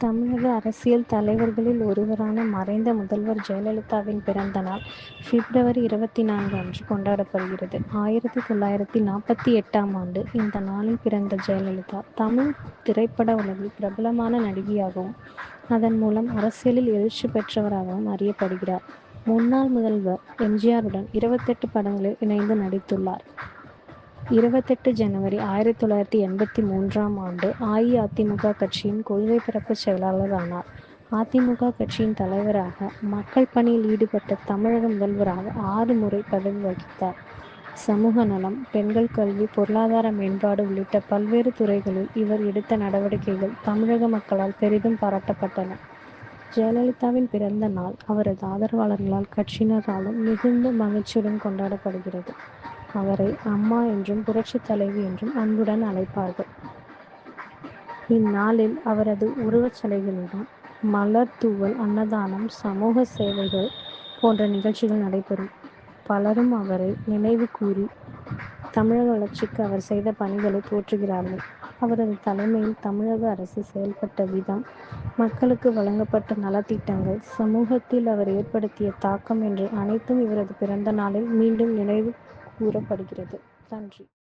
தமிழக அரசியல் தலைவர்களில் ஒருவரான மறைந்த முதல்வர் ஜெயலலிதாவின் பிறந்த நாள் பிப்ரவரி 24 அன்று கொண்டாடப்படுகிறது. 1948ஆம் ஆண்டு இந்த நாளில் பிறந்த ஜெயலலிதா தமிழ் திரைப்பட உலகில் பிரபலமான நடிகையாகவும் அதன் மூலம் அரசியலில் எழுச்சி பெற்றவராகவும் அறியப்படுகிறார். முன்னாள் முதல்வர் எம்.ஜி.ஆருடன் 28 படங்களில் இணைந்து நடித்துள்ளார். 28 ஜனவரி 1983ஆம் ஆண்டு அஇஅதிமுக கட்சியின் கொள்கை பரப்பு செயலாளர் ஆனார். அதிமுக கட்சியின் தலைவராக, மக்கள் பணியில் ஈடுபட்ட தமிழக முதல்வராக 6 முறை பதவி வகித்தார். சமூக நலம், பெண்கள் கல்வி, பொருளாதார மேம்பாடு உள்ளிட்ட பல்வேறு துறைகளில் இவர் எடுத்த நடவடிக்கைகள் தமிழக மக்களால் பெரிதும் பாராட்டப்பட்டன. ஜெயலலிதாவின் பிறந்த நாள் அவரது ஆதரவாளர்களால், கட்சியினராலும் மிகுந்த மகிழ்ச்சியுடன் கொண்டாடப்படுகிறது. அவரை அம்மா என்றும், புரட்சி தலைவி என்றும் அன்புடன் அழைப்பார்கள். இந்நாளில் அவரது உருவச் சிலைகளிடம் மலர் தூவல், அன்னதானம், சமூக சேவைகள் போன்ற நிகழ்ச்சிகள் நடைபெறும். பலரும் அவரை நினைவு கூறி தமிழக வளர்ச்சிக்கு அவர் செய்த பணிகளை போற்றுகிறார்கள். அவரது தலைமையில் தமிழக அரசு செயல்பட்ட விதம், மக்களுக்கு வழங்கப்பட்ட நலத்திட்டங்கள், சமூகத்தில் அவர் ஏற்படுத்திய தாக்கம் என்று அனைத்தும் இவரது பிறந்த நாளில் மீண்டும் நினைவு கூறப்படுகிறது. நன்றி.